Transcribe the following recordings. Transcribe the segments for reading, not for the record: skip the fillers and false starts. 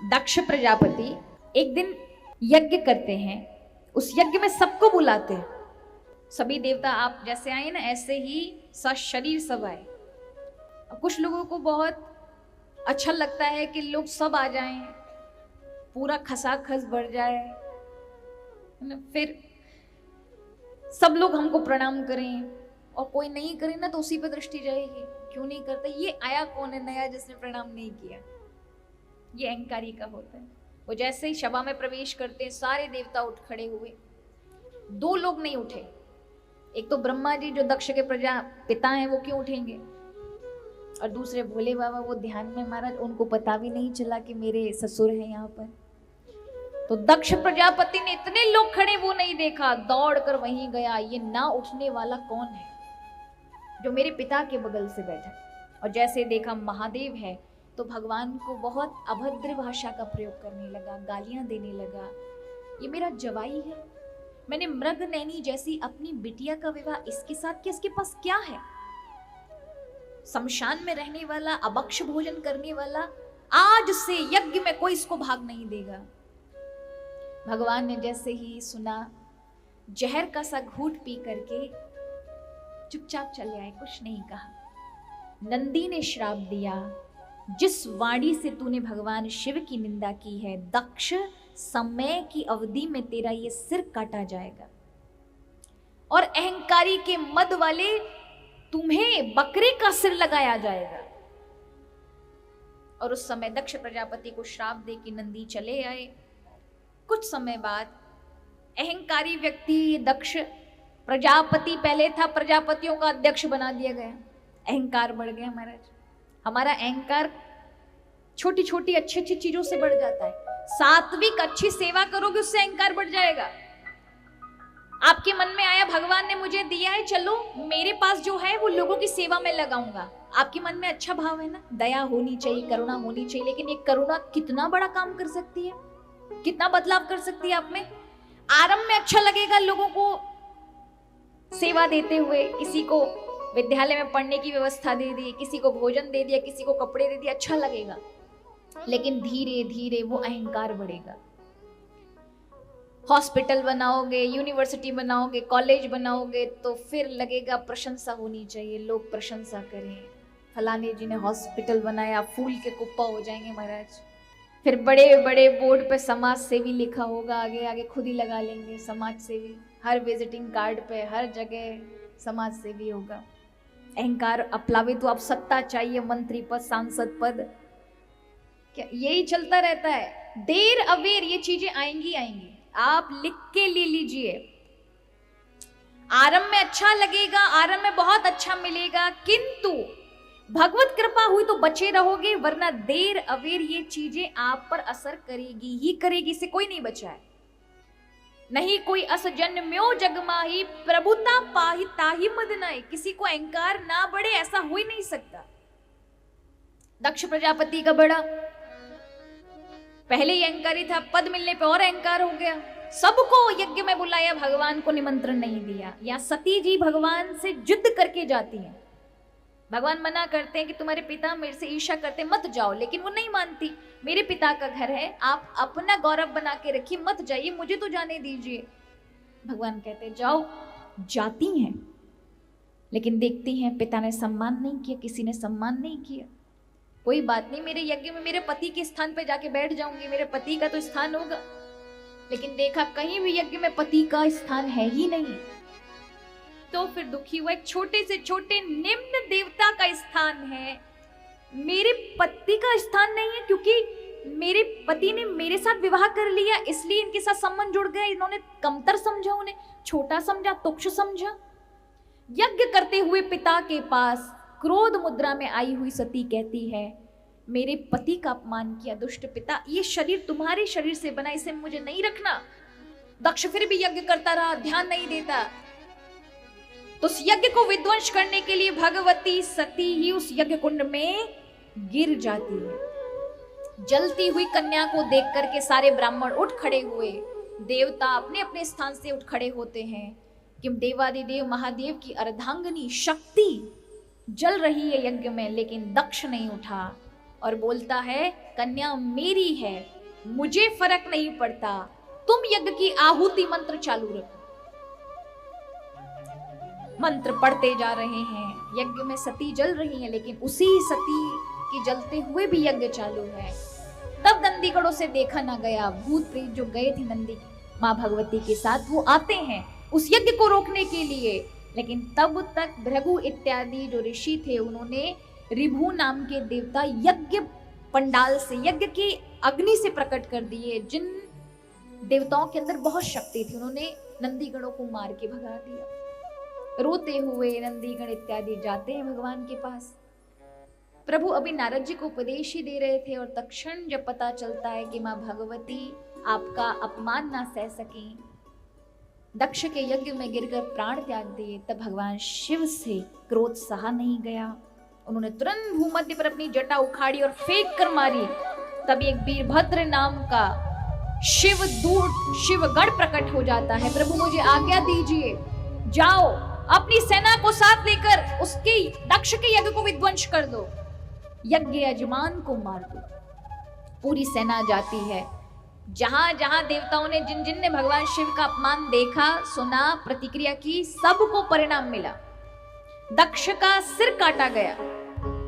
दक्ष प्रजापति एक दिन यज्ञ करते हैं। उस यज्ञ में सबको बुलाते हैं। सभी देवता आप जैसे आए ना, ऐसे ही सशरीर सब आए। अब कुछ लोगों को बहुत अच्छा लगता है कि लोग सब आ जाएं, पूरा खसाखस बढ़ जाए, फिर सब लोग हमको प्रणाम करें, और कोई नहीं करे ना तो उसी पे दृष्टि जाएगी, क्यों नहीं करता, ये आया कौन है नया जिसने प्रणाम नहीं किया। ये अहंकारी का होता है। वो जैसे ही सभा में प्रवेश करते हैं, सारे देवता उठ खड़े हुए। दो लोग नहीं उठे। एक तो ब्रह्मा जी जो दक्ष के प्रजा पिता हैं, वो क्यों उठेंगे, और दूसरे भोले बाबा, वो ध्यान में महाराज, उनको पता भी नहीं चला कि मेरे ससुर हैं यहाँ पर। तो दक्ष प्रजापति ने इतने लोग खड़े वो नहीं देखा, दौड़कर वहीं गया, ये ना उठने वाला कौन है जो मेरे पिता के बगल से बैठा। और जैसे देखा महादेव है तो भगवान को बहुत अभद्र भाषा का प्रयोग करने लगा, गालियां देने लगा। ये मेरा जवाई है, मैंने मृग नैनी जैसी अपनी बिटिया का विवाह इसके साथ किया, इसके पास क्या है। शमशान में रहने वाला, अभक्ष भोजन करने वाला, आज से यज्ञ में कोई इसको भाग नहीं देगा। भगवान ने जैसे ही सुना, जहर का सा घूंट पी करके चुपचाप चले आए, कुछ नहीं कहा। नंदी ने श्राप दिया, जिस वाणी से तूने भगवान शिव की निंदा की है, दक्ष, समय की अवधि में तेरा ये सिर काटा जाएगा, और अहंकारी के मद वाले तुम्हें बकरे का सिर लगाया जाएगा। और उस समय दक्ष प्रजापति को श्राप दे के नंदी चले आए। कुछ समय बाद अहंकारी व्यक्ति दक्ष, प्रजापति पहले था, प्रजापतियों का अध्यक्ष बना दिया गया। अहंकार बढ़ गया महाराज। हमारा अहंकार छोटी छोटी अच्छी अच्छी चीजों से बढ़ जाता है। सात्विक अच्छी सेवा करोगे, उससे अहंकार बढ़ जाएगा। आपके मन में आया भगवान ने मुझे दिया है, चलो मेरे पास जो है वो लोगों की सेवा में लगाऊंगा। आपके मन में अच्छा भाव है ना, दया होनी चाहिए, करुणा होनी चाहिए। लेकिन ये करुणा कितना बड़ा काम कर सकती है, कितना बदलाव कर सकती है आप में। आरंभ में अच्छा लगेगा लोगों को सेवा देते हुए, किसी को विद्यालय में पढ़ने की व्यवस्था दे दी, किसी को भोजन दे दिया, किसी को कपड़े दे दिए, अच्छा लगेगा। लेकिन धीरे धीरे वो अहंकार बढ़ेगा। हॉस्पिटल बनाओगे, यूनिवर्सिटी बनाओगे, कॉलेज बनाओगे, तो फिर लगेगा प्रशंसा होनी चाहिए, लोग प्रशंसा करें, फलाने जी ने हॉस्पिटल बनाया, फूल के कुप्पा हो जाएंगे महाराज। फिर बड़े बड़े बोर्ड पे समाज सेवी लिखा होगा, आगे आगे खुद ही लगा लेंगे समाज सेवी, हर विजिटिंग कार्ड पे हर जगह समाज सेवी होगा। अहंकार अपलावे तो आप सत्ता चाहिए, मंत्री पद, सांसद पद, क्या यही चलता रहता है। देर अवेर ये चीजें आएंगी आएंगी, आप लिख के ले लीजिए। आरंभ में अच्छा लगेगा, आरंभ में बहुत अच्छा मिलेगा, किंतु भगवत कृपा हुई तो बचे रहोगे, वरना देर अवेर ये चीजें आप पर असर करेगी ही करेगी, इससे कोई नहीं बचा है। नहीं कोई अस जन्म्यो जगमाही, प्रभुता पाही ताही मद नाई। किसी को अहंकार ना बढ़े ऐसा हो ही नहीं सकता। दक्ष प्रजापति का बड़ा, पहले ही अहंकारी था, पद मिलने पे और अहंकार हो गया। सबको यज्ञ में बुलाया, भगवान को निमंत्रण नहीं दिया। या सती जी भगवान से जिद करके जाती हैं, भगवान मना करते हैं कि तुम्हारे पिता मेरे से ईर्ष्या करते, मत जाओ, लेकिन वो नहीं मानती। मेरे पिता का घर है, आप अपना गौरव बना के रखिए, मत जाइए, मुझे तो जाने दीजिए। भगवान कहते जाओ। जाती हैं, लेकिन देखती हैं पिता ने सम्मान नहीं किया, किसी ने सम्मान नहीं किया। कोई बात नहीं, मेरे यज्ञ में मेरे पति के स्थान पे जाके बैठ जाऊंगी, मेरे पति का तो स्थान होगा। लेकिन देखा कहीं भी यज्ञ में पति का स्थान है ही नहीं। तो फिर दुखी हुआ, एक छोटे से छोटे निम्न देवता का स्थान है, मेरे पति का स्थान नहीं है, क्योंकि मेरे पति ने मेरे साथ विवाह कर लिया, इसलिए इनके साथ संबंध जुड़ गया। इन्होंने कमतर समझा, उन्हें छोटा समझा, तुच्छ समझा। यज्ञ करते हुए पिता के पास क्रोध मुद्रा में आई हुई सती कहती है, मेरे पति का अपमान किया दुष्ट पिता, ये शरीर तुम्हारे शरीर से बना, इसे मुझे नहीं रखना। दक्ष फिर भी यज्ञ करता रहा, ध्यान नहीं देता। तो उस यज्ञ को विध्वंस करने के लिए भगवती सती ही उस यज्ञ कुंड में गिर जाती है। जलती हुई कन्या को देख करके सारे ब्राह्मण उठ खड़े हुए, देवता अपने अपने स्थान से उठ खड़े होते हैं कि देवादिदेव महादेव की अर्धांगिनी शक्ति जल रही है यज्ञ में, लेकिन दक्ष नहीं उठा और बोलता है कन्या मेरी है, मुझे फर्क नहीं पड़ता, तुम यज्ञ की आहुति मंत्र चालू रखो। मंत्र पढ़ते जा रहे हैं, यज्ञ में सती जल रही है, लेकिन उसी सती के जलते हुए भी यज्ञ चालू है। तब नंदीगणों से देखा ना गया, भूत प्रेत जो गए थे नंदी माँ भगवती के साथ, वो आते हैं उस यज्ञ को रोकने के लिए। लेकिन तब तक भृगु इत्यादि जो ऋषि थे, उन्होंने रिभु नाम के देवता यज्ञ पंडाल से, यज्ञ की अग्नि से प्रकट कर दिए। जिन देवताओं के अंदर बहुत शक्ति थी, उन्होंने नंदीगणों को मार के भगा दिया। रोते हुए नंदीगण इत्यादि जाते हैं भगवान के पास। प्रभु अभी नारद जी को उपदेश ही दे रहे थे और तत्क्षण जब पता चलता है कि माँ भगवती आपका अपमान ना सह सकी, दक्ष के यज्ञ में गिरकर प्राण त्याग दिए, तब भगवान शिव से क्रोध सहा नहीं गया। उन्होंने तुरंत भूमध्य पर अपनी जटा उखाड़ी और फेंक कर मारी। तभी एक वीरभद्र नाम का शिवदूत शिवगढ़ प्रकट हो जाता है। प्रभु मुझे आज्ञा दीजिए, जाओ अपनी सेना को साथ लेकर उसके दक्ष के यज्ञ को विध्वंस कर दो, यज्ञ यजमान को मार दो। पूरी सेना जाती है। जहां जहां देवताओं ने, जिन जिन ने भगवान शिव का अपमान देखा, सुना, प्रतिक्रिया की, सबको परिणाम मिला। दक्ष का सिर काटा गया।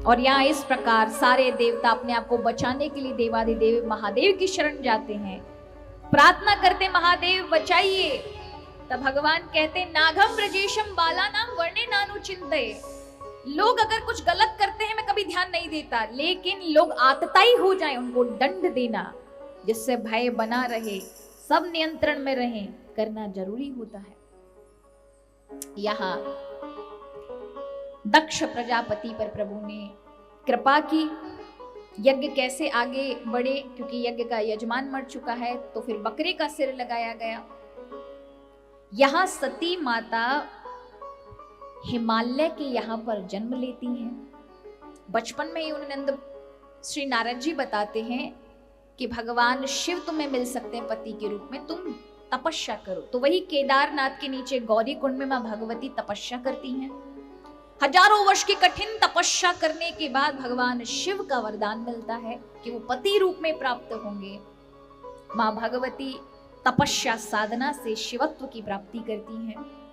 और यहाँ इस प्रकार सारे देवता अपने आप को बचाने के लिए देवाधिदेव महादेव की शरण जाते हैं, प्रार्थना करते महादेव बचाइए। तब भगवान कहते नागम ब्रजेशम बाला नाम वर्णे नानु चिंते। लोग अगर कुछ गलत करते हैं मैं कभी ध्यान नहीं देता, लेकिन लोग आतताई हो जाए उनको दंड देना, जिससे भय बना रहे, सब नियंत्रण में रहें, करना जरूरी होता है। यहां दक्ष प्रजापति पर प्रभु ने कृपा की। यज्ञ कैसे आगे बढ़े, क्योंकि यज्ञ का यजमान मर चुका है, तो फिर बकरे का सिर लगाया गया। यहां सती माता हिमालय के यहाँ पर जन्म लेती हैं। बचपन में ही उन्हें श्री नारद जी बताते हैं कि भगवान शिव तुम्हें मिल सकते हैं पति के रूप में, तुम तपस्या करो। तो वही केदारनाथ के नीचे गौरी कुंड में मां भगवती तपस्या करती हैं। हजारों वर्ष की कठिन तपस्या करने के बाद भगवान शिव का वरदान मिलता है कि वो पति रूप में प्राप्त होंगे। मां भगवती तपस्या साधना से शिवत्व की प्राप्ति करती हैं।